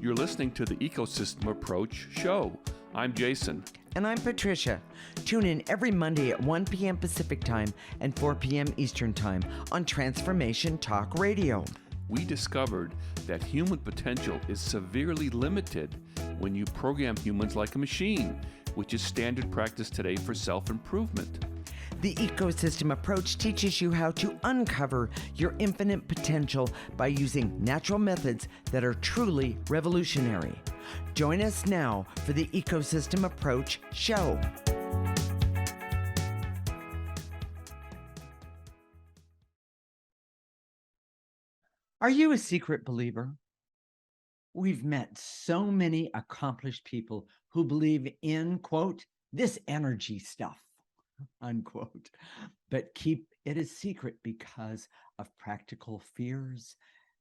You're listening to the Ecosystem Approach show. I'm Jason. And I'm Patricia. Tune in every Monday at 1 p.m. Pacific Time and 4 p.m. Eastern Time on Transformation Talk Radio. We discovered that human potential is severely limited when you program humans like a machine, which is standard practice today for self-improvement. The Ecosystem Approach teaches you how to uncover your infinite potential by using natural methods that are truly revolutionary. Join us now for the Ecosystem Approach show. Are you a secret believer? We've met so many accomplished people who believe in, quote, this energy stuff, unquote, but keep it a secret because of practical fears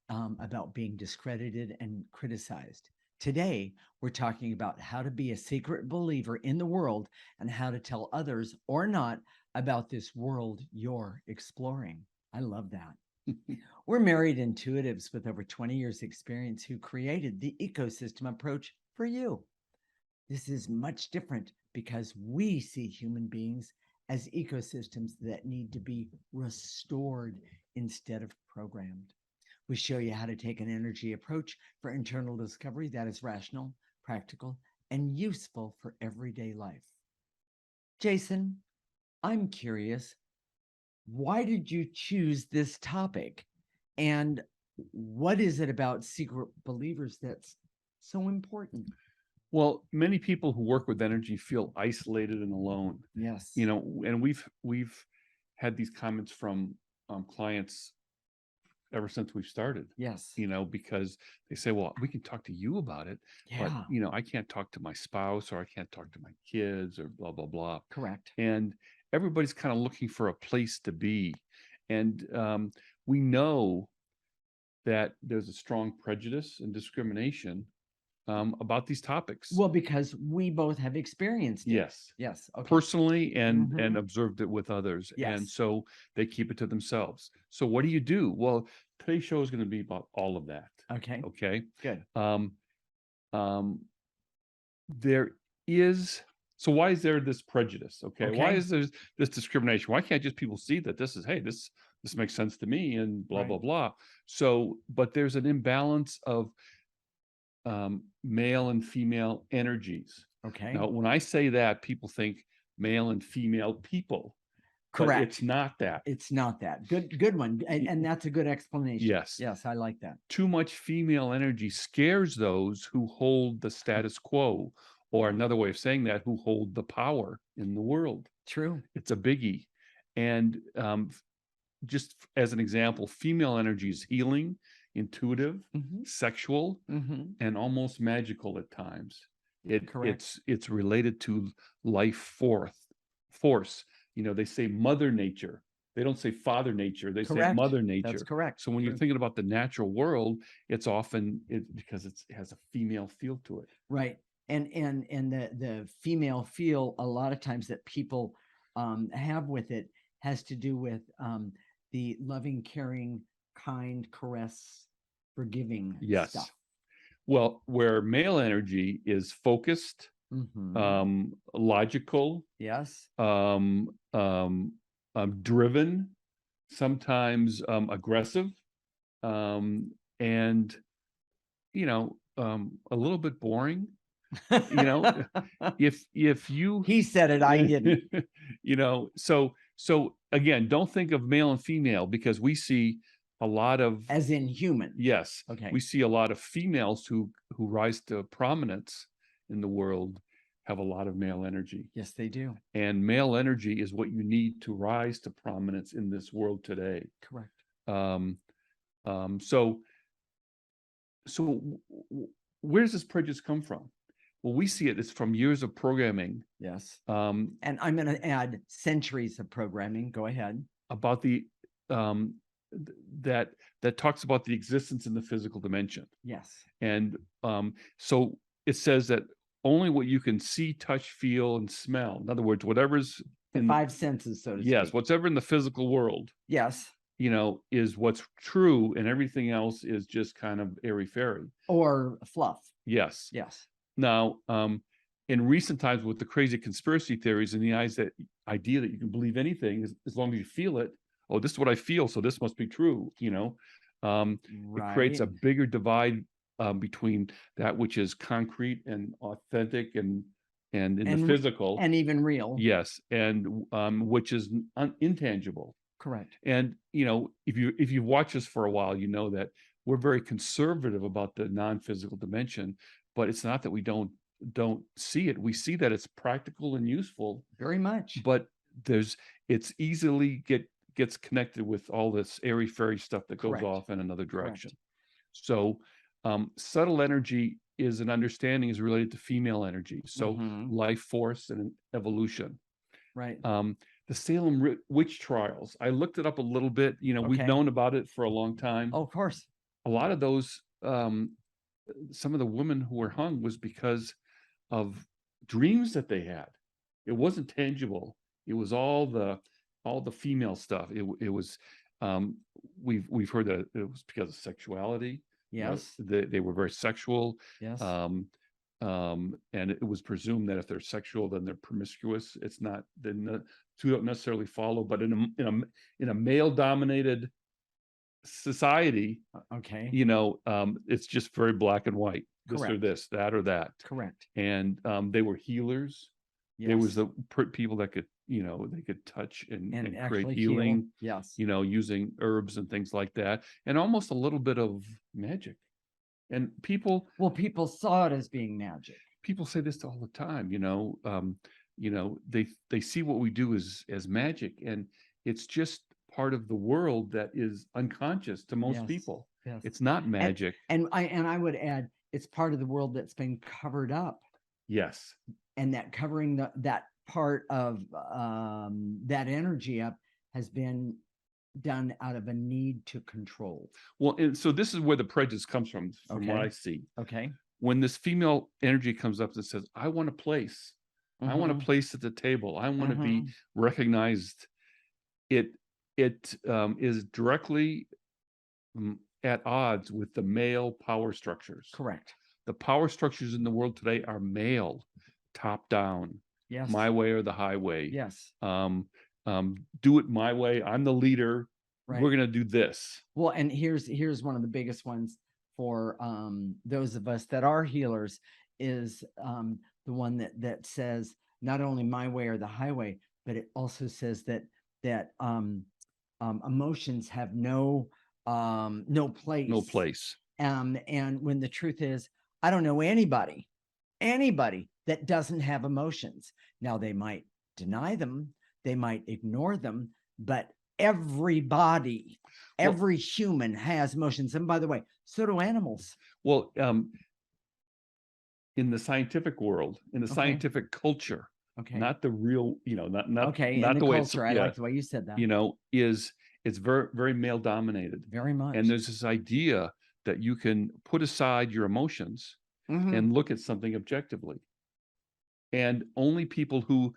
about being discredited and criticized. Today, we're talking about how to be a secret believer in the world and how to tell others or not about this world you're exploring. I love that. We're married intuitives with over 20 years experience who created the Ecosystem Approach for you. This is much different because we see human beings as ecosystems that need to be restored instead of programmed. We show you how to take an energy approach for internal discovery that is rational, practical, and useful for everyday life. Jason, I'm curious, why did you choose this topic? And what is it about secret believers that's so important? Well, many people who work with energy feel isolated and alone. Yes. You know, and we've had these comments from clients ever since we've started. Yes. You know, because they say, well, we can talk to you about it, but you know, I can't talk to my spouse or I can't talk to my kids or blah, blah, blah. Correct. And everybody's kind of looking for a place to be. And we know that there's a strong prejudice and discrimination about these topics. Well, because we both have experienced it. Yes. Yes. Okay. Personally and observed it with others. Yes. And so they keep it to themselves. So what do you do? Well, today's show is going to be about all of that. Okay. Okay. Good. There is, so why is there this prejudice? Okay. Okay. Why is there this discrimination? Why can't just people see that this is, hey, this makes sense to me and blah, blah, blah. So, but there's an imbalance of male and female energies. Okay. Now, when I say that, people think male and female people. Correct. But it's not that. It's not that. Good one. And that's a good explanation. Yes. Yes, I like that. Too much female energy scares those who hold the status quo, or another way of saying that, who hold the power in the world. True. It's a biggie. And just as an example, female energy is healing, intuitive, sexual, and almost magical at times. It's related to life force. You know, they say Mother Nature. They don't say Father Nature. They say Mother Nature. That's correct. So when you're thinking about the natural world, it's often because it has a female feel to it. Right. And the female feel a lot of times that people have with it has to do with the loving, caring, kind, caress, forgiving stuff. Well, where male energy is focused, logical, yes, driven, sometimes aggressive, and you know, a little bit boring. You know, if you he said it, I didn't. You know, so again, don't think of male and female, because we see a lot of, as in human. Yes. Okay. We see a lot of females who rise to prominence in the world have a lot of male energy. Yes, they do. And male energy is what you need to rise to prominence in this world today. Correct. So where does this prejudice come from? Well, we see it's from years of programming. Yes. And I'm going to add centuries of programming. Go ahead. About the that talks about the existence in the physical dimension. Yes. And so it says that only what you can see, touch, feel, and smell. In other words, whatever's The in five senses, so to yes, speak. whatever in the physical world, Yes. is what's true, and everything else is just kind of airy-fairy. Or fluff. Yes. Yes. Now, in recent times with the crazy conspiracy theories and the idea that you can believe anything as long as you feel it. Oh, this is what I feel, so this must be true. It creates a bigger divide between that which is concrete and authentic and in the physical and even real. Yes, and which is intangible. Correct. And if you've watched us for a while, you know that we're very conservative about the non-physical dimension, but it's not that we don't see it. We see that it's practical and useful. Very much. But it's easily gets connected with all this airy-fairy stuff that goes off in another direction. So subtle energy is related to female energy. So life force and evolution. Right. The Salem witch trials. I looked it up a little bit. We've known about it for a long time. Oh, of course. A lot of those, some of the women who were hung was because of dreams that they had. It wasn't tangible. It was all the female stuff. It was we've heard that it was because of sexuality. Yes. They were very sexual. Yes. And it was presumed that if they're sexual, then they're promiscuous. It's not. The two don't necessarily follow. But in a male-dominated society, it's just very black and white. This or this, that or that. Correct. And they were healers. Yes. There was the people that could, they could touch and create healing. Yes. Using herbs and things like that, and almost a little bit of magic. And people saw it as being magic. People say this all the time. They see what we do as magic, and it's just part of the world that is unconscious to most people. Yes. It's not magic. And I would add, it's part of the world that's been covered up. Yes. And that covering that part of that energy up has been done out of a need to control. Well, and so this is where the prejudice comes from what I see. Okay. When this female energy comes up and says, I want a place. I want a place at the table. I want to be recognized. It is directly at odds with the male power structures. Correct. The power structures in the world today are male, top down. Yes. My way or the highway. Yes. Do it my way. I'm the leader. Right. We're going to do this. Well, and here's one of the biggest ones for those of us that are healers is the one that says not only my way or the highway, but it also says that emotions have no place. No place. And when the truth is, I don't know anybody that doesn't have emotions. Now, they might deny them, they might ignore them, but every human has emotions. And by the way, so do animals. Well, in the scientific world, in the scientific culture, not the real, not not the way culture. I like the way you said that. It's very, very male dominated. Very much. And there's this idea that you can put aside your emotions and look at something objectively. And only people who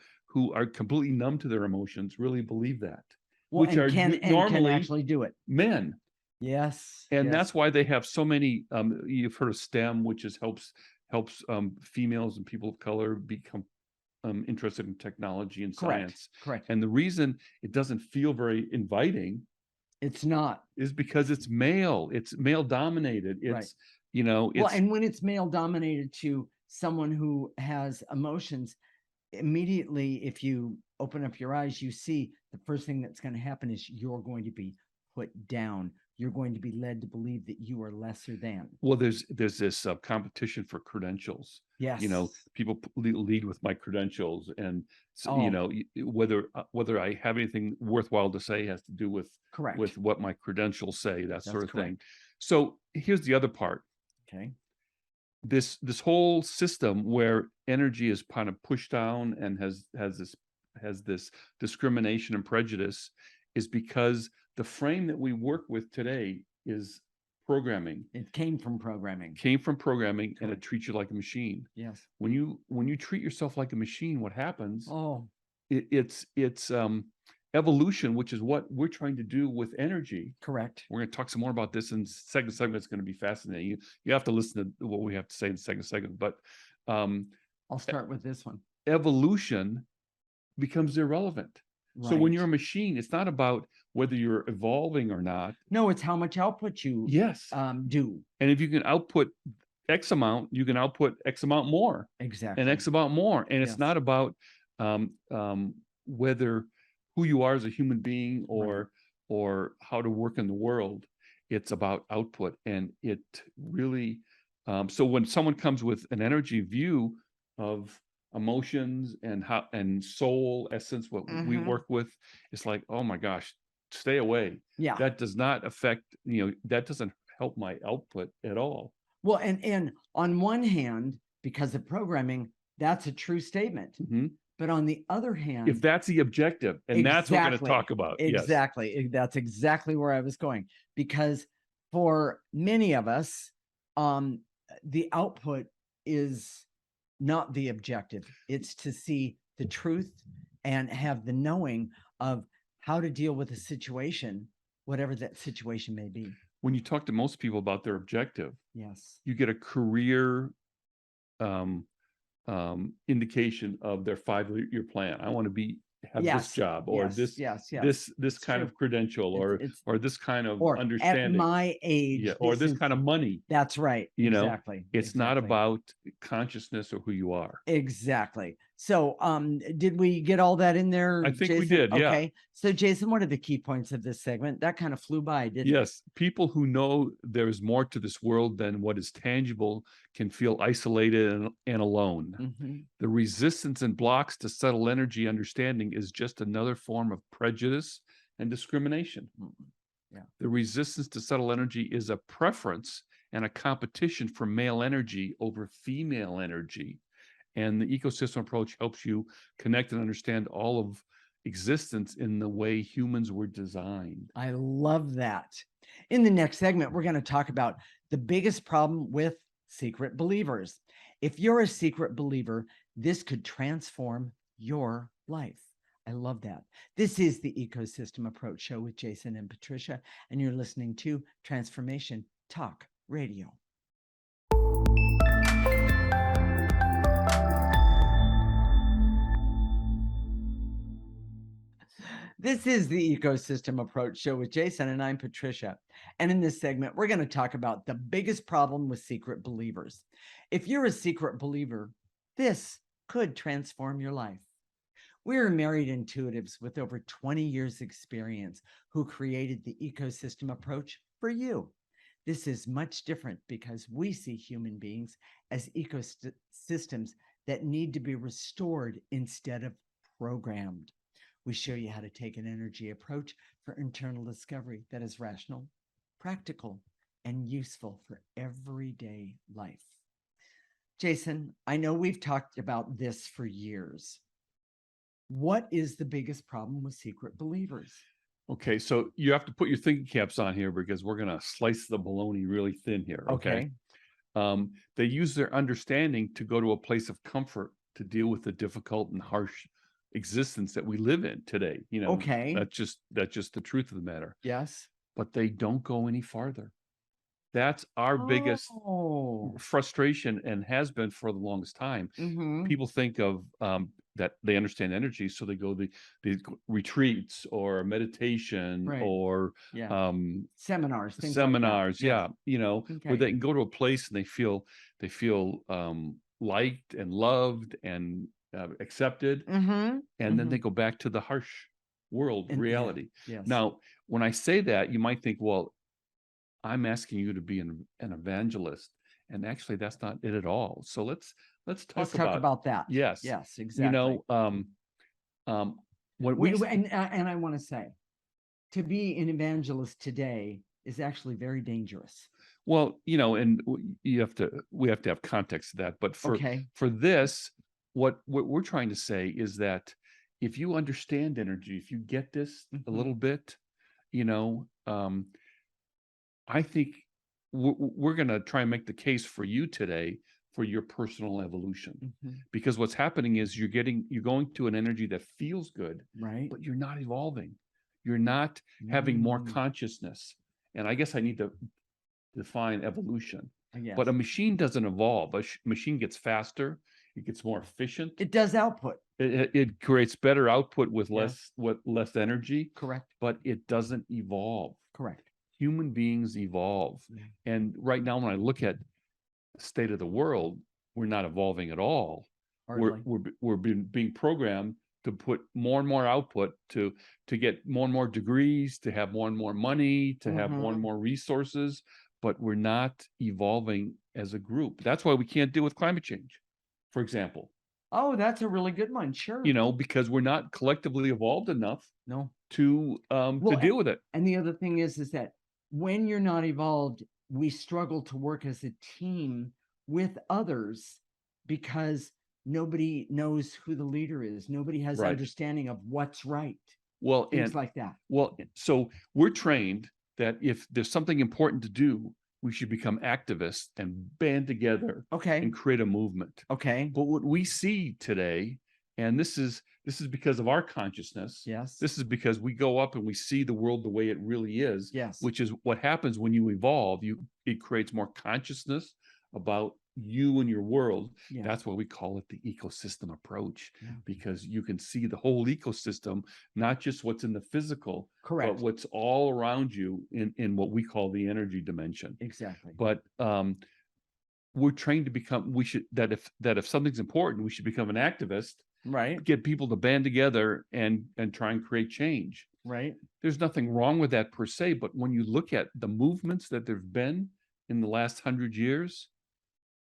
are completely numb to their emotions really believe that. Well, which can actually do it. Men. Yes. And that's why they have so many, you've heard of STEM, which helps females and people of color become interested in technology and science. Correct. And the reason it doesn't feel very inviting, it's not, is because it's male. It's male dominated. It's well, and when it's male dominated to someone who has emotions, immediately, if you open up your eyes, you see the first thing that's going to happen is you're going to be put down. You're going to be led to believe that you are lesser than. Well, there's this competition for credentials. Yes. People lead with my credentials, and so, whether I have anything worthwhile to say has to do with what my credentials say, that's sort of thing. So here's the other part. Okay. This whole system where energy is kind of pushed down and has this discrimination and prejudice is because the frame that we work with today is programming. It came from programming. And it treats you like a machine. Yes. When you treat yourself like a machine, what happens? Oh, It's evolution, which is what we're trying to do with energy. correct. We're going to talk some more about this in second segment. It's going to be fascinating. You have to listen to what we have to say in the second segment. But I'll start with this one. evolution becomes irrelevant. Right. So when you're a machine, it's not about whether you're evolving or not. No, it's how much output you do. And if you can output X amount, you can output X amount more. Exactly. And X amount more. And it's not about whether who you are as a human being or how to work in the world. It's about output. And it really, so when someone comes with an energy view of emotions and soul essence, what we work with, it's like, oh my gosh, stay away. Yeah. That does not affect, that doesn't help my output at all. Well, and on one hand, because of programming, that's a true statement. But on the other hand, if that's the objective, and that's what we're going to talk about. Exactly. Yes. That's exactly where I was going. Because for many of us, the output is not the objective. It's to see the truth and have the knowing of how to deal with a situation, whatever that situation may be. When you talk to most people about their objective, yes, you get a career indication of their 5-year plan. I want to have this job, or this kind of credential, or this kind of understanding. At my age, or this kind of money. That's right. Exactly. It's not about consciousness or who you are. Exactly. So, did we get all that in there? I think Jason? we did. Yeah. Okay. So, Jason, what are the key points of this segment? That kind of flew by, didn't it? Yes. People who know there's more to this world than what is tangible can feel isolated and alone. The resistance and blocks to subtle energy understanding is just another form of prejudice and discrimination. Yeah. The resistance to subtle energy is a preference and a competition for male energy over female energy. And the ecosystem approach helps you connect and understand all of existence in the way humans were designed. I love that. In the next segment, we're going to talk about the biggest problem with secret believers. If you're a secret believer, this could transform your life. I love that. This is the Ecosystem Approach Show with Jason and Patricia, and you're listening to Transformation Talk Radio. This is the Ecosystem Approach Show with Jason, and I'm Patricia. And in this segment, we're going to talk about the biggest problem with secret believers. If you're a secret believer, this could transform your life. We're married intuitives with over 20 years experience who created the Ecosystem Approach for you. This is much different because we see human beings as ecosystems that need to be restored instead of programmed. We show you how to take an energy approach for internal discovery that is rational, practical, and useful for everyday life. Jason, I know we've talked about this for years. What is the biggest problem with secret believers? Okay, so you have to put your thinking caps on here because we're going to slice the bologna really thin here. Okay. They use their understanding to go to a place of comfort to deal with the difficult and harsh existence that we live in today. That's just the truth of the matter. Yes. But they don't go any farther. That's our biggest frustration, and has been for the longest time. People think of that they understand energy, so they go the retreats or meditation or seminars, where they can go to a place and they feel liked and loved and accepted, and then they go back to the harsh world reality. Now, when I say that, you might think, well, I'm asking you to be an evangelist, and actually that's not it at all. So let's talk about that. Yes, exactly. And I want to say, to be an evangelist today is actually very dangerous. Well, and we have to have context to that. But for this, what we're trying to say is that if you understand energy, if you get this a little bit, I think we're going to try and make the case for you today for your personal evolution, because what's happening is you're going to an energy that feels good, right? but you're not evolving. You're not having more consciousness. And I guess I need to define evolution. Yes. But a machine doesn't evolve. A machine gets faster. It gets more efficient. It does output. It creates better output with less energy. Correct. But it doesn't evolve. Correct. Human beings evolve. And right now, when I look at the state of the world, we're not evolving at all. We're being programmed to put more and more output, to get more and more degrees, to have more and more money, to have more and more resources, but we're not evolving as a group. That's why we can't deal with climate change, for example. Oh, that's a really good one. Sure. Because we're not collectively evolved enough to deal with it. And the other thing is that when you're not evolved, we struggle to work as a team with others because nobody knows who the leader is. Nobody has understanding of what's right. Well, things like that. Well, so we're trained that if there's something important to do, we should become activists and band together and create a movement. But what we see today, and this is because of our consciousness. Yes. This is because we go up and we see the world the way it really is. Yes. Which is what happens when you evolve. It creates more consciousness about you and your world. That's why we call it the ecosystem approach, because you can see the whole ecosystem, not just what's in the physical, but what's all around you in what we call the energy dimension. Exactly. But we're trained to become, if something's important, we should become an activist, get people to band together and try and create change. There's nothing wrong with that per se, but when you look at the movements that there've been in the last 100 years,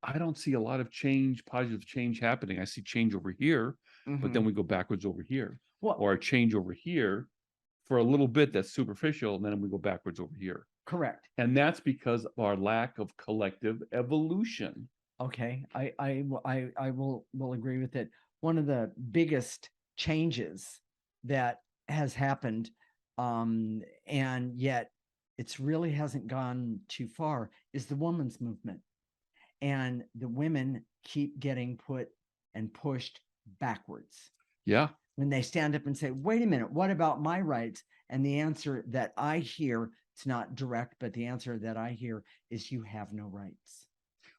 I don't see a lot of change, positive change happening. I see change over here, but then we go backwards over here. Or a change over here for a little bit that's superficial, and then we go backwards over here. Correct. And that's because of our lack of collective evolution. Okay, I will agree with it. One of the biggest changes that has happened, and yet it's really hasn't gone too far, is the women's movement. And the women keep getting put and pushed backwards. Yeah. When they stand up and say, wait a minute, what about my rights? And the answer that I hear, it's not direct, but the answer that I hear is you have no rights.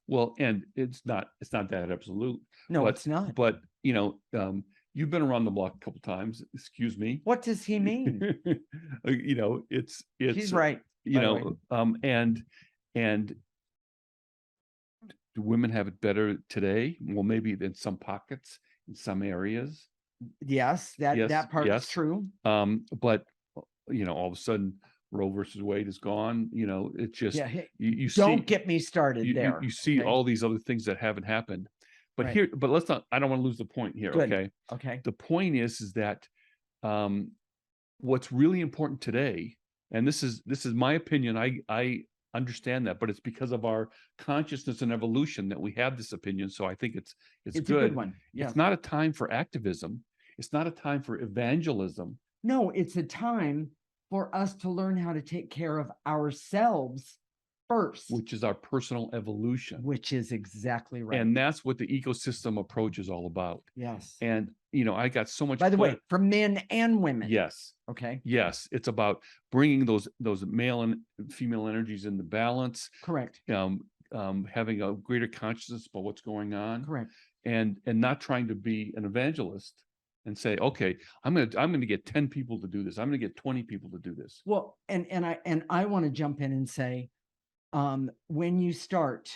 Well, and it's not that absolute. No, it's not. But, you've been around the block a couple times. Excuse me. What does he mean? It's He's right. And do women have it better today? Well, maybe in some pockets, in some areas. Yes, that part is true. But all of a sudden, Roe versus Wade is gone. It's just you don't get me started there. You see all these other things that haven't happened. But let's not. I don't want to lose the point here. Good. Okay. The point is that what's really important today, and this is my opinion. I understand that, but it's because of our consciousness and evolution that we have this opinion. So I think it's good. A good one. It's not a time for activism. It's not a time for evangelism. No, it's a time for us to learn how to take care of ourselves first, which is our personal evolution, which is exactly right. And that's what the ecosystem approach is all about. Yes. And I got so much, by the way, for men and women. Yes. Okay. Yes, it's about bringing those male and female energies into balance. Correct. Having a greater consciousness about what's going on. Correct. And not trying to be an evangelist and say, okay, I'm gonna get 10 people to do this. I'm gonna get 20 people to do this. Well, and I want to jump in and say, when you start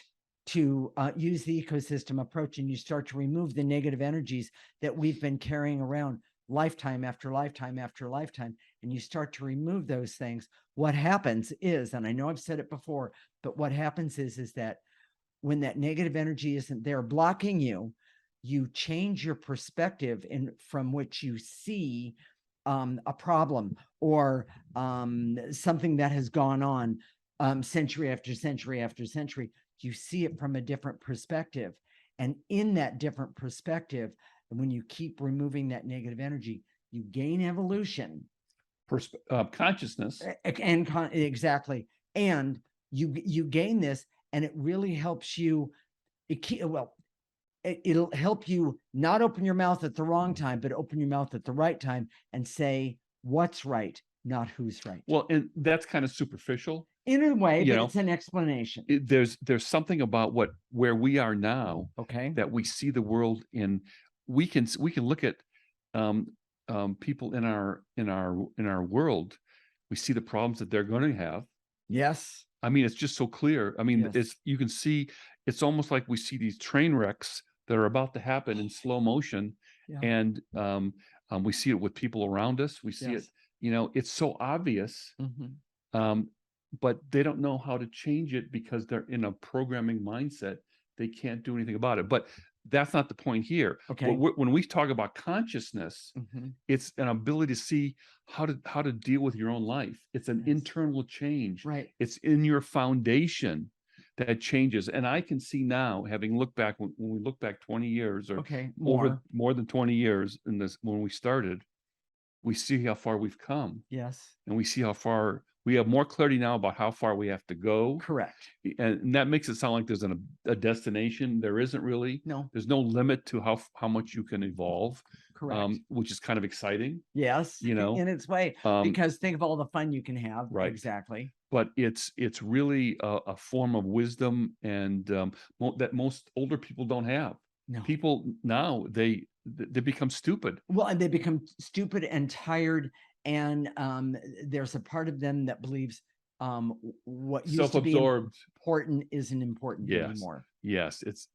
to use the ecosystem approach and you start to remove the negative energies that we've been carrying around lifetime after lifetime after lifetime, and you start to remove those things, what happens is, and I know I've said it before, but what happens is that when that negative energy isn't there blocking you, you change your perspective from which you see a problem or something that has gone on century after century after century. You see it from a different perspective. And in that different perspective, when you keep removing that negative energy, you gain evolution. Consciousness. Exactly. And you gain this, and it really helps you. It'll help you not open your mouth at the wrong time, but open your mouth at the right time and say what's right, not who's right. Well, and that's kind of superficial In a way, you but know, it's an explanation. there's something about where we are now Okay. that we see the world in. We can look at people in our world. We see the problems that they're going to have. Yes. I mean, it's just so clear. I mean, Yes. you can see, it's almost like we see these train wrecks that are about to happen in slow motion. Yeah. And we see it with people around us. We see Yes. it, it's so obvious. Mhm. But they don't know how to change it because they're in a programming mindset. They can't do anything about it. But that's not the point here. Okay. When we talk about consciousness, Mhm. it's an ability to see how to deal with your own life. It's an Yes. internal change. Right. It's in your foundation that changes. And I can see now, having looked back, when we look back 20 years or Okay. more than 20 years in this, when we started, we see how far we've come. Yes. And we see how far we have more clarity now about how far we have to go. Correct. And that makes it sound like there's a destination. There isn't really. No. There's no limit to how much you can evolve. Correct. Which is kind of exciting. Yes. In its way, because think of all the fun you can have. Right. Exactly. But it's really a form of wisdom, and that most older people don't have. No. People now, they become stupid. Well, and they become stupid and tired. And there's a part of them that believes what used to be important isn't important anymore. Yes, it's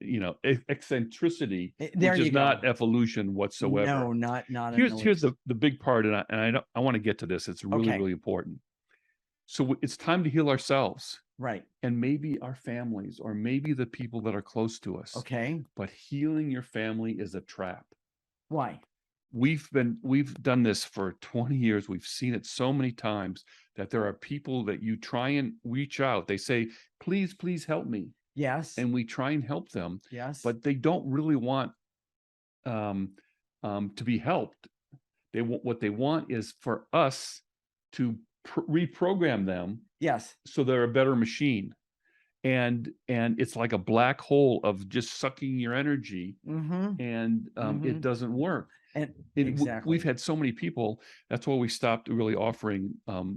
eccentricity, There which you is go. not evolution whatsoever. No, not Here's the big part, and I want to get to this. It's really, Okay. really important. So it's time to heal ourselves, right, and maybe our families, or maybe the people that are close to us. okay. But healing your family is a trap. Why? We've done this for 20 years. We've seen it so many times that there are people that you try and reach out. They say, please help me. Yes. And we try and help them. Yes. But they don't really want to be helped. What they want is for us to reprogram them. Yes. So they're a better machine. And it's like a black hole of just sucking your energy. And it doesn't work. And exactly. We've had so many people. That's why we stopped really offering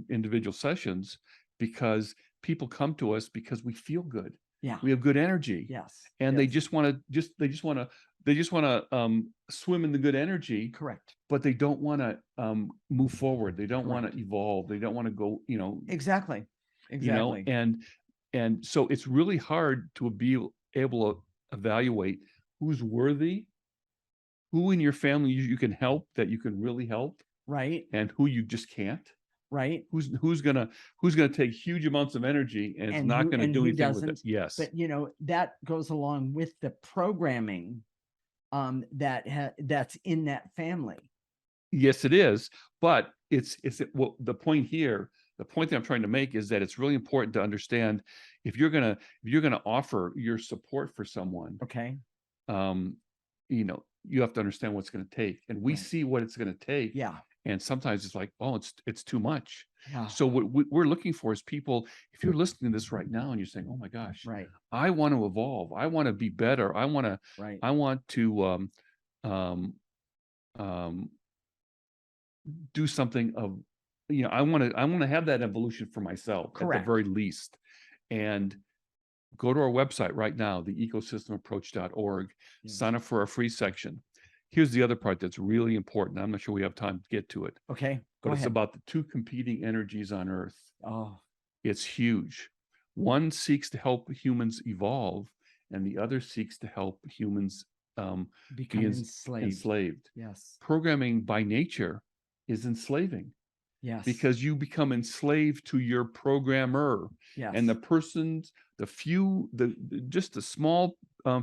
individual sessions, because people come to us because we feel good. Yeah. We have good energy. Yes. And they just want to swim in the good energy. Correct. But they don't want to move forward. They don't want to evolve. They don't want to go, Exactly. Exactly. And so it's really hard to be able to evaluate who's worthy, who in your family you can help, that you can really help, right, and who you just can't, right. Who's gonna take huge amounts of energy and it's not going to do anything with it. Yes. But that goes along with the programming that's in that family. Yes, it is. But well, the point that I'm trying to make is that it's really important to understand, if you're gonna offer your support for someone, okay, you have to understand what it's going to take, and we see what it's going to take. Yeah. And sometimes it's like, oh, it's too much. Yeah. So what we're looking for is people. If you're listening to this right now and you're saying, oh my gosh, right, I want to evolve, I want to be better, I want to do something of, I want to have that evolution for myself. Correct. At the very least. And go to our website right now, theecosystemapproach.org, sign up for our free section. Here's the other part that's really important. I'm not sure we have time to get to it. Okay. But it's about the two competing energies on Earth. Oh. It's huge. One seeks to help humans evolve, and the other seeks to help humans become enslaved. Yes. Programming by nature is enslaving. Yes. Because you become enslaved to your programmer. Yes. And just the small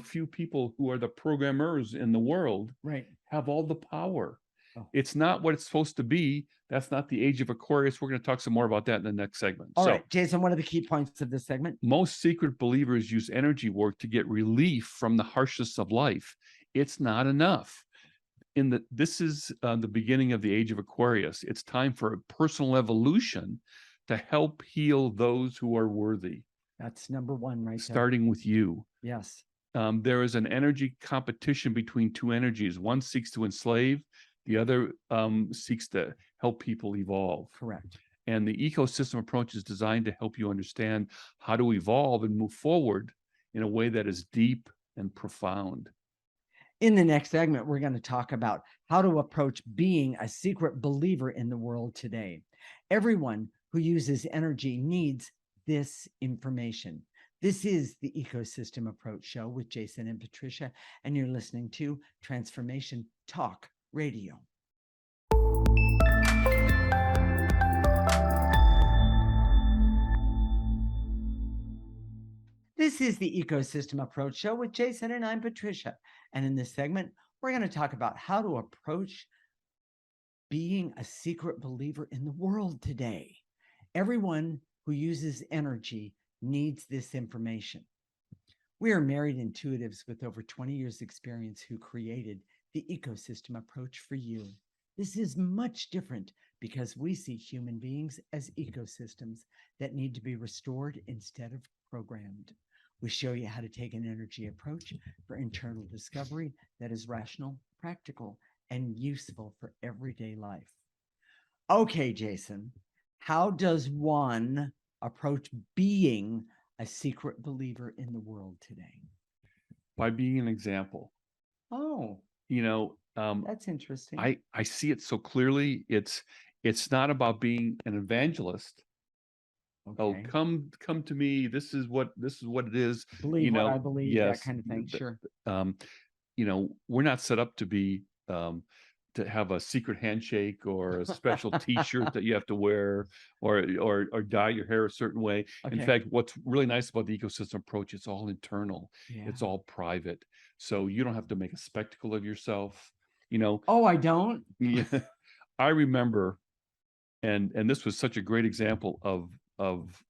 few people who are the programmers in the world, right, have all the power. Oh. It's not what it's supposed to be. That's not the age of Aquarius. We're going to talk some more about that in the next segment. All right, Jason, what are the key points of this segment? Most secret believers use energy work to get relief from the harshness of life. It's not enough. This is the beginning of the age of Aquarius. It's time for a personal evolution to help heal those who are worthy. That's number one right there. Starting with you. Yes. There is an energy competition between two energies. One seeks to enslave, the other seeks to help people evolve. Correct. And the ecosystem approach is designed to help you understand how to evolve and move forward in a way that is deep and profound. In the next segment, we're going to talk about how to approach being a secret believer in the world today. Everyone who uses energy needs this information. This is the Ecosystem Approach Show with Jason and Patricia, and you're listening to Transformation Talk Radio. This is the Ecosystem Approach Show with Jason, and I'm Patricia. And in this segment, we're going to talk about how to approach being a secret believer in the world today. Everyone who uses energy needs this information. We are married intuitives with over 20 years experience who created the Ecosystem Approach for you. This is much different because we see human beings as ecosystems that need to be restored instead of programmed. We show you how to take an energy approach for internal discovery that is rational, practical, and useful for everyday life. Okay, Jason, how does one approach being a secret believer in the world today? By being an example. Oh, that's interesting. I see it so clearly. It's not about being an evangelist. Okay. Oh, come to me. This is what it is. Believe what I believe, yes, that kind of thing. Sure. We're not set up to be to have a secret handshake or a special T-shirt that you have to wear or dye your hair a certain way. Okay. In fact, what's really nice about the ecosystem approach, it's all internal. Yeah. It's all private. So you don't have to make a spectacle of yourself. Oh, I don't. Yeah. I remember, and this was such a great example of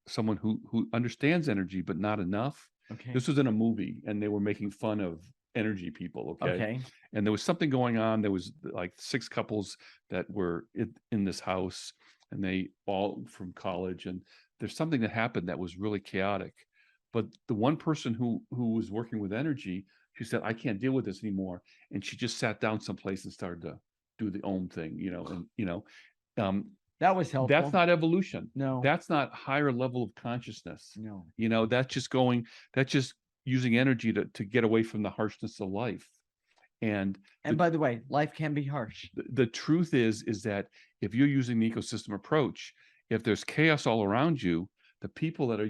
someone who understands energy, but not enough. Okay. This was in a movie, and they were making fun of energy people. Okay. And there was something going on. There was like 6 couples that were in this house, and they all from college. And there's something that happened that was really chaotic. But the one person who was working with energy, she said, "I can't deal with this anymore," and she just sat down someplace and started to do the own thing. That was helpful. That's not evolution. No. That's not higher level of consciousness. No. That's just using energy to get away from the harshness of life. And by the way, life can be harsh. The truth is that if you're using the ecosystem approach, if there's chaos all around you, the people that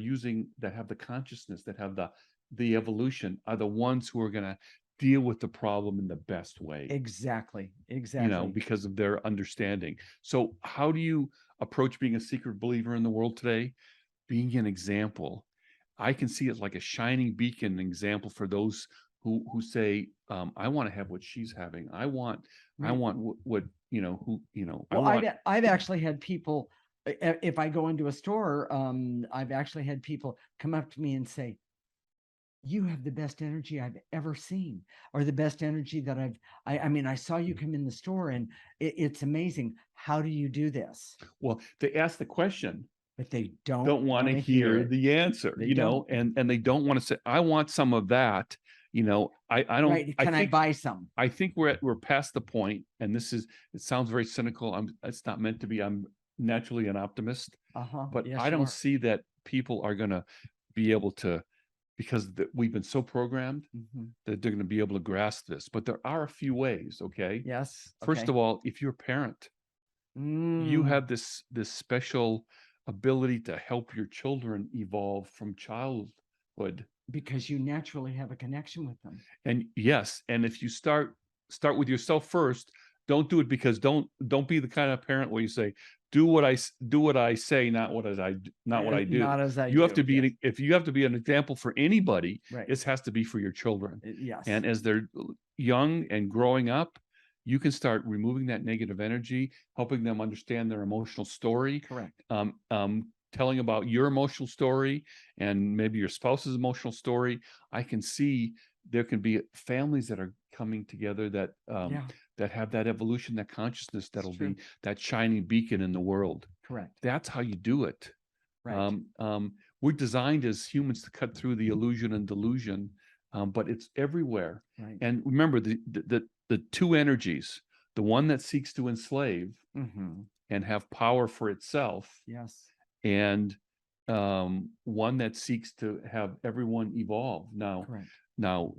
have the consciousness, that have the evolution, are the ones who are going to deal with the problem in the best way. Exactly. Because of their understanding. So how do you approach being a secret believer in the world today? Being an example. I can see it like a shining beacon, an example for those who say, I want to have what she's having. I want what I've actually had people, if I go into a store, I've actually had people come up to me and say, "You have the best energy I've ever seen," or the best energy that I saw you come in the store, and it's amazing. How do you do this? Well, they ask the question, but they don't want to hear the answer, and they don't want to say, "I want some of that." I don't. Right. I buy some? I think we're past the point, and it sounds very cynical. It's not meant to be. I'm naturally an optimist, but yes, I don't see that people are going to be able to, because we've been so programmed that they're going to be able to grasp this. But there are a few ways. Okay. Yes. First of all, if you're a parent, you have this special ability to help your children evolve from childhood, because you naturally have a connection with them. And yes, and if you start with yourself first, don't do it because don't be the kind of parent where you say, do what I say, not what I do. Not as I do. You have to be, if you have to be an example for anybody, right, this has to be for your children. Yes. And as they're young and growing up, you can start removing that negative energy, helping them understand their emotional story. Correct. Telling about your emotional story and maybe your spouse's emotional story. I can see there can be families that are coming together that that have that evolution, that consciousness, that'll be that shining beacon in the world. Correct. That's how you do it. Right. we're designed as humans to cut through the illusion and delusion, but it's everywhere. Right. And remember the two energies, the one that seeks to enslave and have power for itself, Yes, and one that seeks to have everyone evolve. correct. Now,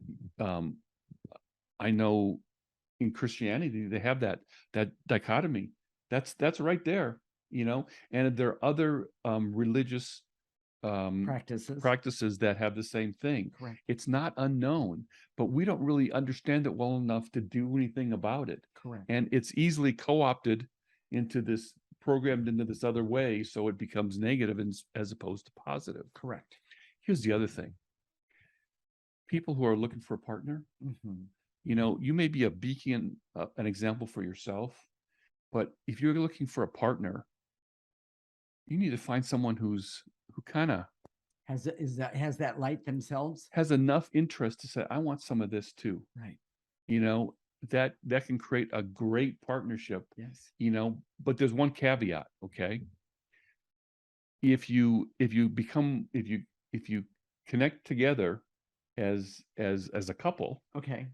I know in Christianity they have that dichotomy. That's right there, and there are other religious practices that have the same thing. Correct. It's not unknown, but we don't really understand it well enough to do anything about it. Correct. And it's easily co-opted into this, programmed into this other way, so it becomes negative as opposed to positive. Correct. Here's the other thing. People who are looking for a partner, you may be a beacon, an example for yourself, but if you're looking for a partner, you need to find someone who kind of has that light themselves, has enough interest to say, I want some of this too. Right. That can create a great partnership. Yes. But there's one caveat, okay? If you connect together as a couple, okay,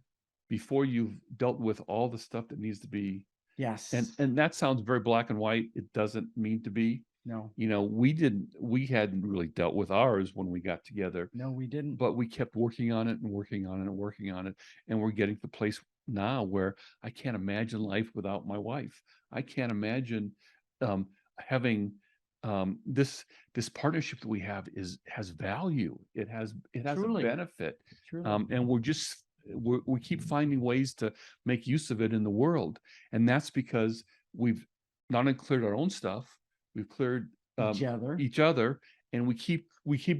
before you've dealt with all the stuff that needs to be, yes, and that sounds very black and white. It doesn't mean to be. No. We hadn't really dealt with ours when we got together. No, we didn't. But we kept working on it and working on it and working on it. And we're getting to the place now where I can't imagine life without my wife. I can't imagine having this partnership that we have has value. It has Truly. a benefit. Truly. And we keep finding ways to make use of it in the world. And that's because we've not only cleared our own stuff, we've cleared each other, and we keep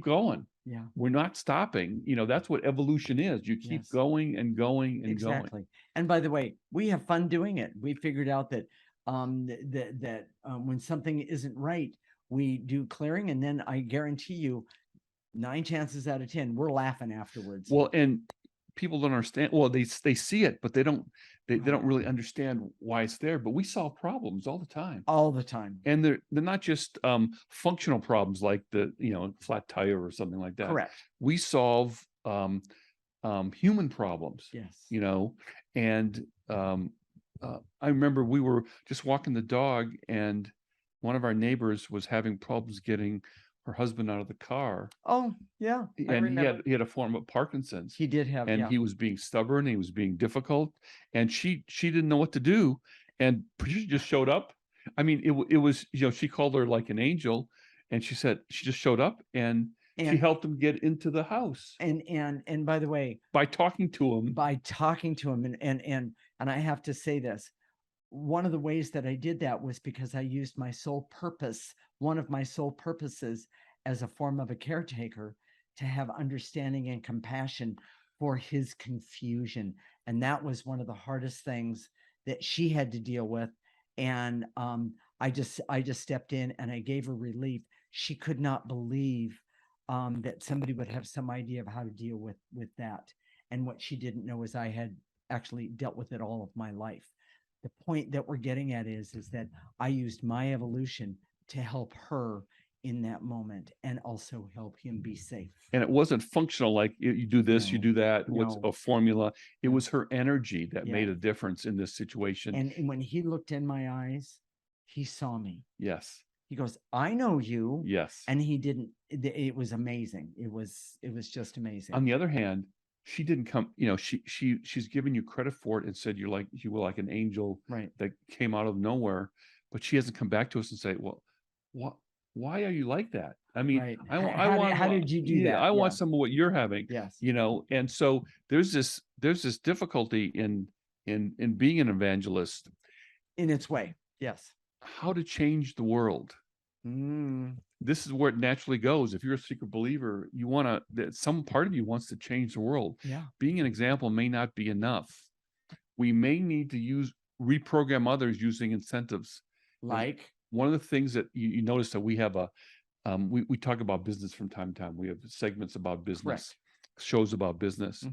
going. Yeah. We're not stopping. That's what evolution is. You keep going and going and exactly. going. And by the way, we have fun doing it. We figured out that when something isn't right, we do clearing, and then I guarantee you 9 chances out of 10 we're laughing afterwards. Well, and people don't understand. Well, they see it, but they don't really understand why it's there. But we solve problems all the time. All the time. And they're not just functional problems like the flat tire or something like that. Correct. We solve human problems. Yes. And I remember we were just walking the dog, and one of our neighbors was having problems getting her husband out of the car. Oh, yeah. And he had a form of Parkinson's. He did have, and he was being stubborn, he was being difficult, and she didn't know what to do. And Patricia just showed up. I mean, it was, she called her like an angel, and she said she just showed up and she helped him get into the house. And by the way, by talking to him. And I have to say this. One of the ways that I did that was because I used my sole purpose, one of my sole purposes as a form of a caretaker, to have understanding and compassion for his confusion. And that was one of the hardest things that she had to deal with. And I just stepped in and I gave her relief. She could not believe that somebody would have some idea of how to deal with that. And what she didn't know is I had actually dealt with it all of my life. The point that we're getting at is that I used my evolution to help her in that moment and also help him be safe. And it wasn't functional, like you do this, you do that, what's a formula. It was her energy that made a difference in this situation. And when he looked in my eyes, he saw me. Yes. He goes, I know you. Yes. And he didn't, it was amazing. It was just amazing. On the other hand, she didn't come, she's given you credit for it and said you were like an angel, right, that came out of nowhere, but she hasn't come back to us and say, well, why are you like that? I mean, right. how did you do that? I want some of what you're having. Yes. And so there's this difficulty in being an evangelist. In its way. Yes. How to change the world. This is where it naturally goes. If you're a secret believer, some part of you wants to change the world. Yeah. Being an example may not be enough. We may need to reprogram others using incentives. Like one of the things that you notice that we have we talk about business from time to time. We have segments about business. Correct. Shows about business.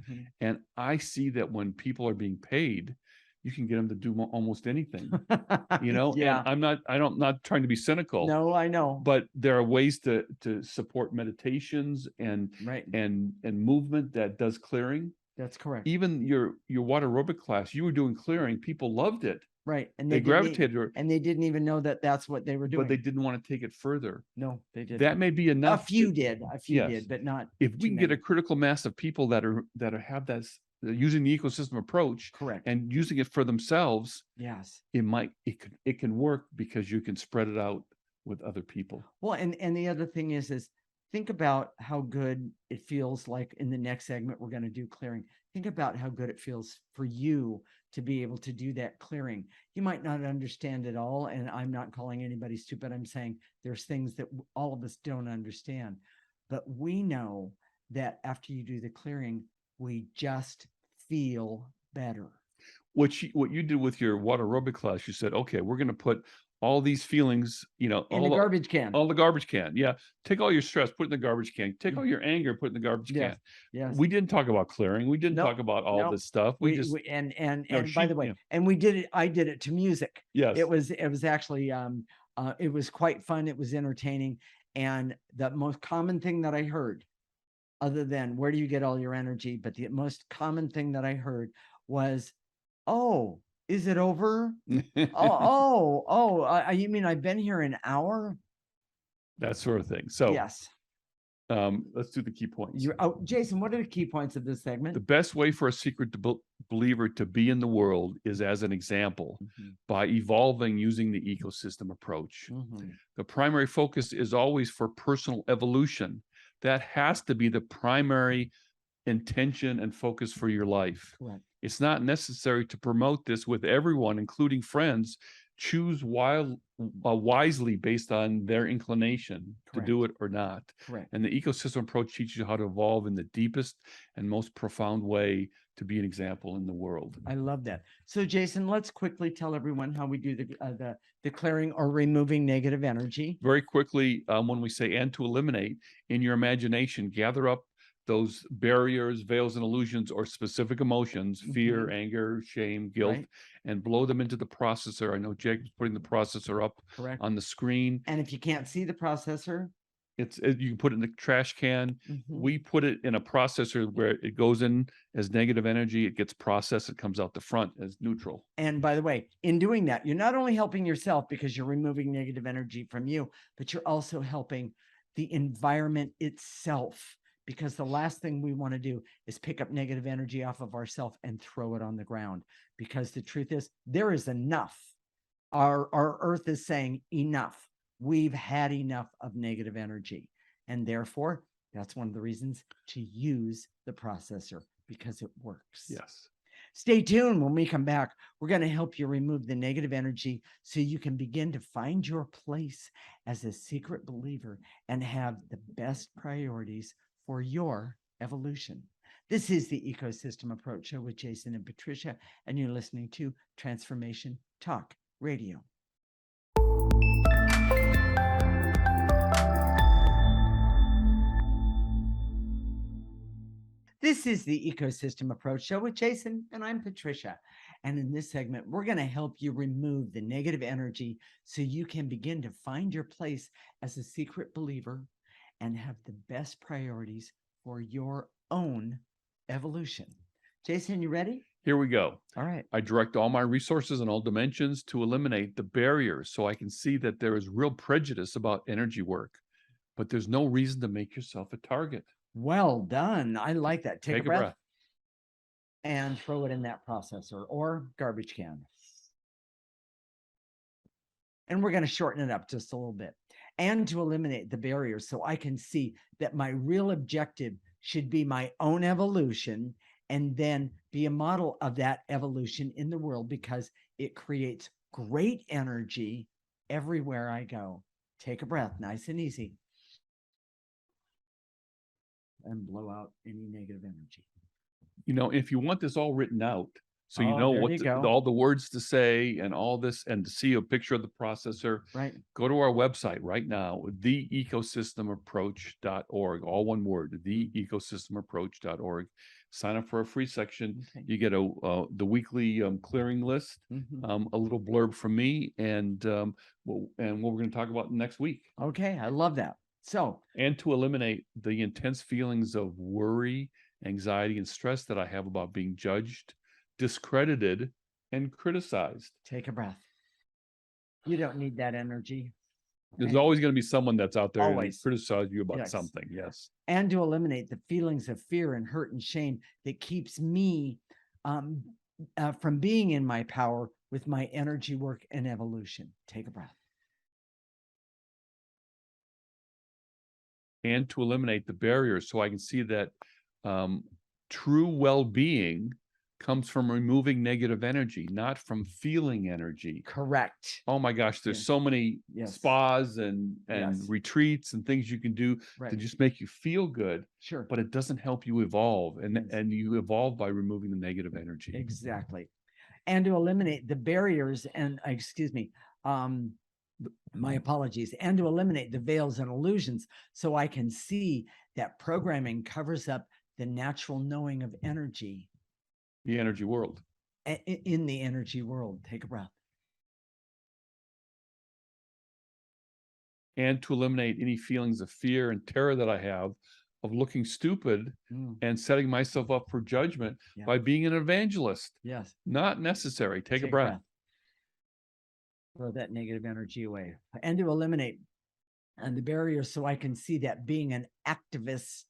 And I see that when people are being paid you can get them to do almost anything, and Yeah. I'm not trying to be cynical. No, I know. But there are ways to support meditations and Right. and movement that does clearing. That's correct. Even your water aerobic class, you were doing clearing. People loved it. Right. And they gravitated, and they didn't even know that that's what they were doing. but they didn't want to take it further. No, they didn't. That may be enough. A few did, Yes. but not. If we can get a critical mass of people that have that using the ecosystem approach, correct, and using it for themselves, yes, it can work because you can spread it out with other people. Well, and the other thing is think about how good it feels like in the next segment we're going to do clearing. Think about how good it feels for you to be able to do that clearing. You might not understand it all, and I'm not calling anybody stupid. I'm saying there's things that all of us don't understand, but we know that after you do the clearing, we just feel better. What you did with your water aerobic class, you said, okay, we're going to put all these feelings, in the garbage can. All the garbage can. Yeah. Take all your stress, put it in the garbage can. Take all your anger, put it in the garbage can. Yes. We didn't talk about clearing. We didn't talk about all this stuff. By the way, and we did it. I did it to music. Yes. It was actually it was quite fun. It was entertaining. And the most common thing that I heard, other than where do you get all your energy, but the most common thing that I heard was, oh, is it over? You mean I've been here an hour? That sort of thing. So yes. Let's do the key points. Jason, what are the key points of this segment? The best way for a secret believer to be in the world is as an example, by evolving using the ecosystem approach. The primary focus is always for personal evolution. That has to be the primary intention and focus for your life. Correct. It's not necessary to promote this with everyone, including friends. Choose wisely based on their inclination to do it or not. Correct. And the ecosystem approach teaches you how to evolve in the deepest and most profound way to be an example in the world. I love that. So, Jason, let's quickly tell everyone how we do the clearing or removing negative energy. Very quickly, when we say and to eliminate, in your imagination, gather up those barriers, veils, and illusions, or specific emotions, fear, anger, shame, guilt, and blow them into the processor. I know Jake's putting the processor up on the screen. And if you can't see the processor, you can put it in the trash can. We put it in a processor where it goes in as negative energy, it gets processed, it comes out the front as neutral. And by the way, in doing that, you're not only helping yourself because you're removing negative energy from you, but you're also helping the environment itself. Because the last thing we want to do is pick up negative energy off of ourselves and throw it on the ground. Because the truth is, there is enough. Our earth is saying enough. We've had enough of negative energy. And therefore, that's one of the reasons to use the processor, because it works. Yes. Stay tuned. When we come back, we're going to help you remove the negative energy so you can begin to find your place as a secret believer and have the best priorities for your evolution. This is the Ecosystem Approach Show with Jason and Patricia, and you're listening to Transformation Talk Radio. This is the Ecosystem Approach Show with Jason, and I'm Patricia. And in this segment, we're going to help you remove the negative energy so you can begin to find your place as a secret believer and have the best priorities for your own evolution. Jason, you ready? Here we go. All right. I direct all my resources in all dimensions to eliminate the barriers so I can see that there is real prejudice about energy work, but there's no reason to make yourself a target. Well done. I like that. Take a breath and throw it in that processor or garbage can. And we're going to shorten it up just a little bit. And to eliminate the barriers so I can see that my real objective should be my own evolution and then be a model of that evolution in the world, because it creates great energy everywhere I go. Take a breath, nice and easy. And blow out any negative energy. If you want this all written out, so you know what all the words to say and all this, and to see a picture of the processor, go to our website right now, theecosystemapproach.org, all one word, theecosystemapproach.org. sign up for a free section. Okay. You get the weekly clearing list, a little blurb from me, and what we're going to talk about next week. Okay, I love that. So, and to eliminate the intense feelings of worry, anxiety, and stress that I have about being judged, discredited, and criticized. take a breath. You don't need that energy. There's always going to be someone that's out there to criticize you about Yes. something. Yes. And to eliminate the feelings of fear and hurt and shame that keeps me from being in my power with my energy work and evolution. Take a breath. And to eliminate the barriers so I can see that true well-being comes from removing negative energy, not from feeling energy. Correct. Oh my gosh, there's so many spas and retreats and things you can do to just make you feel good. Sure. But it doesn't help you evolve. And you evolve by removing the negative energy. Exactly. And to eliminate the barriers and my apologies, and to eliminate the veils and illusions so I can see that programming covers up the natural knowing of energy. The energy world. In the energy world. Take a breath. And to eliminate any feelings of fear and terror that I have of looking stupid and setting myself up for judgment by being an evangelist. Yes. Not necessary. Take a breath. Throw that negative energy away. And to eliminate the barriers so I can see that being an activist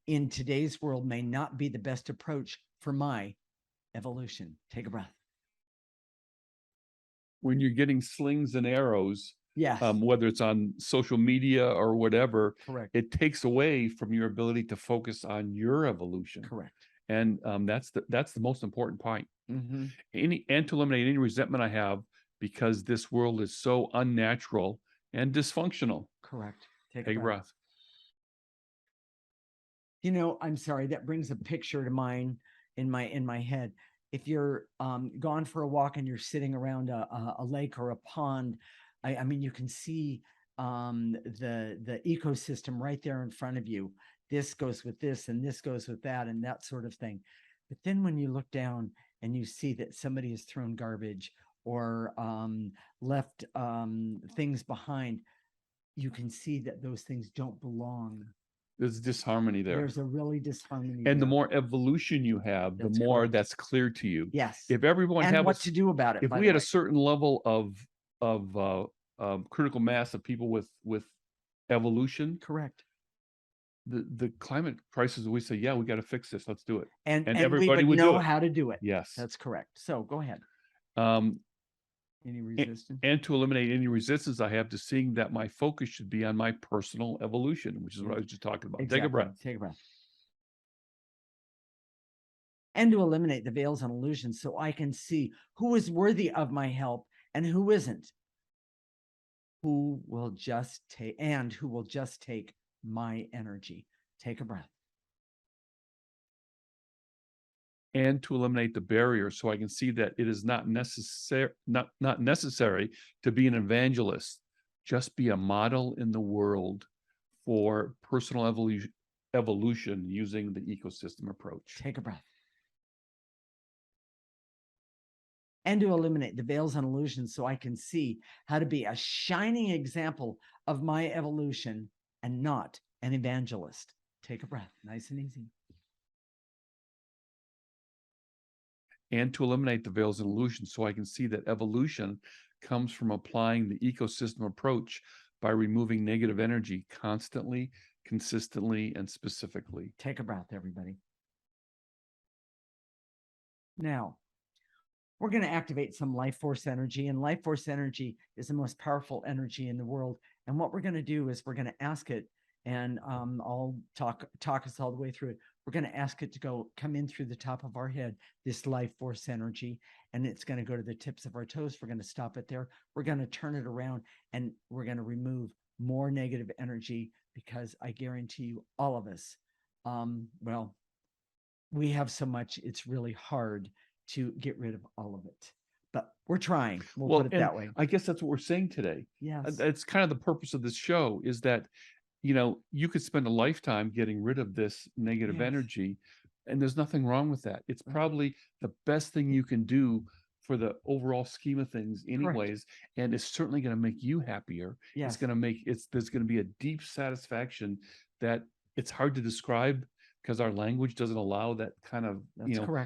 in today's world may not be the best approach for my evolution. Take a breath. When you're getting slings and arrows, yes, whether it's on social media or whatever, correct, it takes away from your ability to focus on your evolution. Correct. And that's the most important point. And to eliminate any resentment I have because this world is so unnatural and dysfunctional. Correct. Take a breath. You know, I'm sorry, that brings a picture to mind in my head. If you're gone for a walk and you're sitting around a lake or a pond, I mean, you can see the ecosystem right there in front of you. This goes with this and this goes with that and that sort of thing. But then when you look down and you see that somebody has thrown garbage or left things behind, you can see that those things don't belong. There's disharmony there. There's a really disharmony. And the more evolution you have, the more that's clear to you. Yes. If everyone had what to do about it. If we had a certain level of critical mass of people with evolution, correct, the climate crisis, we say, yeah, we got to fix this. Let's do it. And everybody would know how to do it. Yes, that's correct. So go ahead. Any resistance? And to eliminate any resistance I have to seeing that my focus should be on my personal evolution, which is what I was just talking about. Exactly. Take a breath. Take a breath. And to eliminate the veils and illusions so I can see who is worthy of my help and who isn't. Who will just take my energy. Take a breath. And to eliminate the barrier so I can see that it is not necessary to be an evangelist. Just be a model in the world for personal evolution using the ecosystem approach. Take a breath. And to eliminate the veils and illusions so I can see how to be a shining example of my evolution and not an evangelist. Take a breath. Nice and easy. And to eliminate the veils and illusions so I can see that evolution comes from applying the ecosystem approach by removing negative energy constantly, consistently, and specifically. Take a breath, everybody. Now, we're going to activate some life force energy, and life force energy is the most powerful energy in the world. And what we're going to do is we're going to ask it, and I'll talk us all the way through it. We're going to ask it to come in through the top of our head, this life force energy, and it's going to go to the tips of our toes. We're going to stop it there. We're going to turn it around, and we're going to remove more negative energy, because I guarantee you, all of us, well, we have so much, it's really hard to get rid of all of it. But we're trying. We'll put it that way. I guess that's what we're saying today. Yes. It's kind of the purpose of this show, is that, you know, you could spend a lifetime getting rid of this negative energy, And there's nothing wrong with that. It's probably the best thing you can do for the overall scheme of things anyways. And it's certainly going to make you happier. It's going to make there's going to be a deep satisfaction that it's hard to describe because our language doesn't allow that kind of,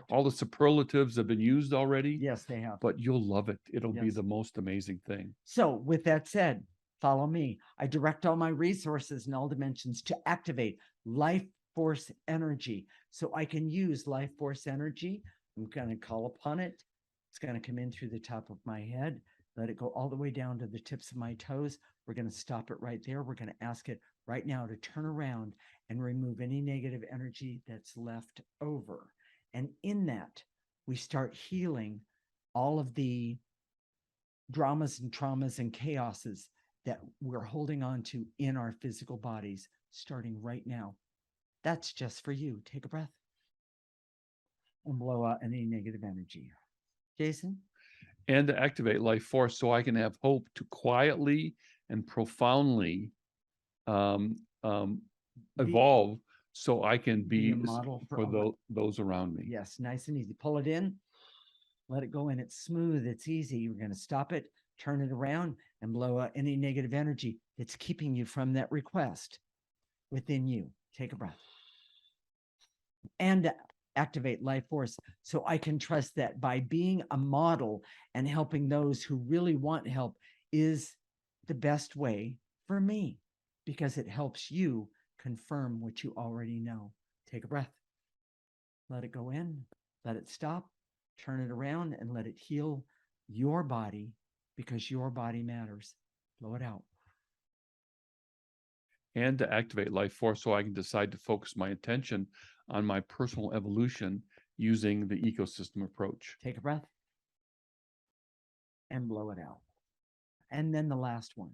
all the superlatives have been used already. Yes, they have. But you'll love it. It'll be the most amazing thing. So with that said, follow me. I direct all my resources in all dimensions to activate life force energy. So I can use life force energy. I'm going to call upon it. It's going to come in through the top of my head. Let it go all the way down to the tips of my toes. We're going to stop it right there. We're going to ask it right now to turn around and remove any negative energy that's left over. And in that, we start healing all of the dramas and traumas and chaoses that we're holding on to in our physical bodies, starting right now. That's just for you. Take a breath and blow out any negative energy. Jason? And to activate life force so I can have hope to quietly and profoundly evolve so I can be a model for those around me. Yes, nice and easy. Pull it in, let it go in. It's smooth, it's easy. We're going to stop it, turn it around, and blow out any negative energy that's keeping you from that request within you. Take a breath. And activate life force so I can trust that by being a model and helping those who really want help is the best way for me, because it helps you confirm what you already know. Take a breath. Let it go in, let it stop, turn it around, and let it heal your body, because your body matters. Blow it out. And to activate life force so I can decide to focus my attention on my personal evolution using the ecosystem approach. Take a breath and blow it out. And then the last one.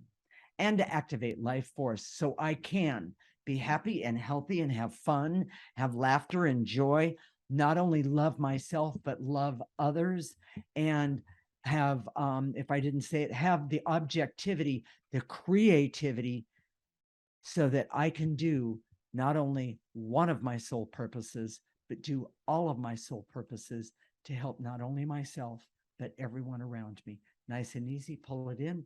And to activate life force so I can be happy and healthy and have fun, have laughter and joy, not only love myself, but love others, and have, if I didn't say it, have the objectivity, the creativity, so that I can do not only one of my soul purposes, but do all of my soul purposes to help not only myself, but everyone around me. Nice and easy. Pull it in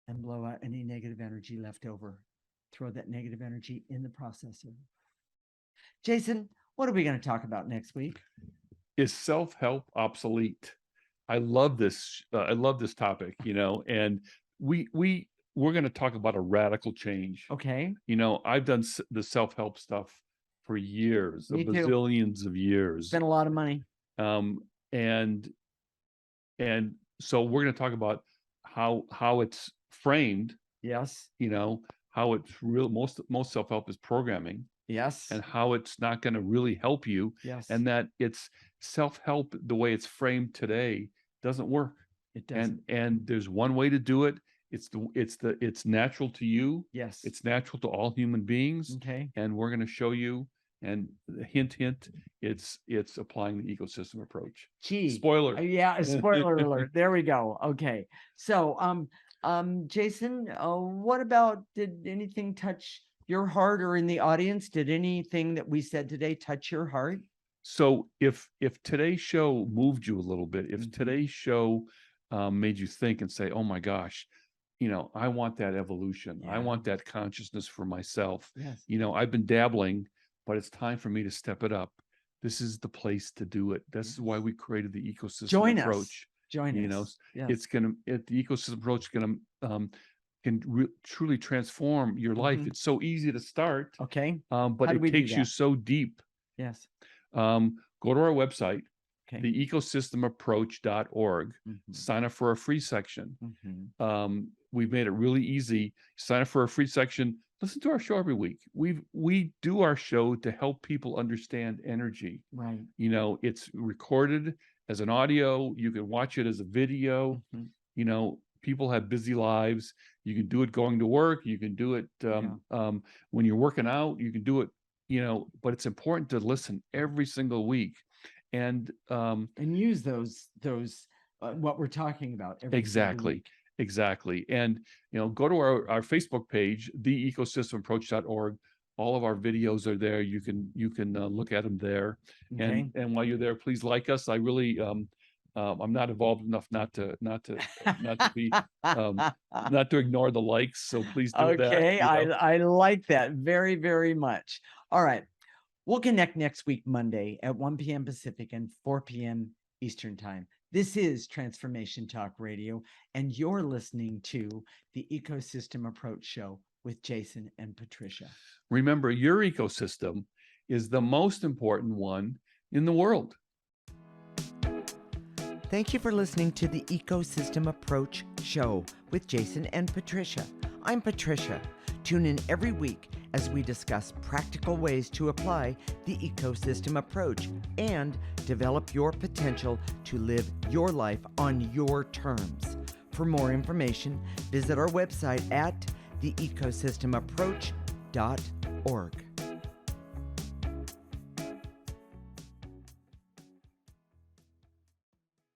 and blow out any negative energy left over. Throw that negative energy in the processor. Jason, what are we going to talk about next week? Is self-help obsolete? I love this. I love this topic, and we're going to talk about a radical change. Okay. I've done the self-help stuff for years, Me too. Bazillions of years. Spent a lot of money. And so we're going to talk about how it's framed. Yes. How it's real. Most self-help is programming. Yes. And how it's not going to really help you. Yes. And that it's self-help, the way it's framed today, doesn't work. It doesn't. And there's one way to do it. It's natural to you. Yes. It's natural to all human beings. Okay. And we're going to show you, and hint, it's applying the ecosystem approach. Gee. Spoiler. Yeah, spoiler alert. There we go. Okay. So, Jason, what about, did anything touch your heart, or in the audience, did anything that we said today touch your heart? So if today's show moved you a little bit, if today's show made you think and say, oh my gosh, I want that evolution. I want that consciousness for myself. Yes. I've been dabbling, but it's time for me to step it up. This is the place to do it. This is why we created the ecosystem approach. Join us. Yes. It's the ecosystem approach is can truly transform your life. It's so easy to start. Okay. But it takes you so deep. Yes. Go to our website, okay. theecosystemapproach.org. Sign up for a free section. We've made it really easy. Sign up for a free section. Listen to our show every week. We do our show to help people understand energy. Right. It's recorded as an audio. You can watch it as a video. People have busy lives. You can do it going to work. You can do it when you're working out. You can do it, but it's important to listen every single week, and use those what we're talking about every single week. Exactly. And go to our Facebook page, theecosystemapproach.org. All of our videos are there. You can look at them there. Okay. And while you're there, please like us. I really I'm not involved enough not to be not to ignore the likes. So please do that. Okay, I like that very, very much. All right. We'll connect next week, Monday at 1 p.m. Pacific and 4 p.m. Eastern Time. This is Transformation Talk Radio, and you're listening to the Ecosystem Approach Show with Jason and Patricia. Remember, your ecosystem is the most important one in the world. Thank you for listening to the Ecosystem Approach Show with Jason and Patricia. I'm Patricia. Tune in every week as we discuss practical ways to apply the ecosystem approach and develop your potential to live your life on your terms. For more information, visit our website at theecosystemapproach.org.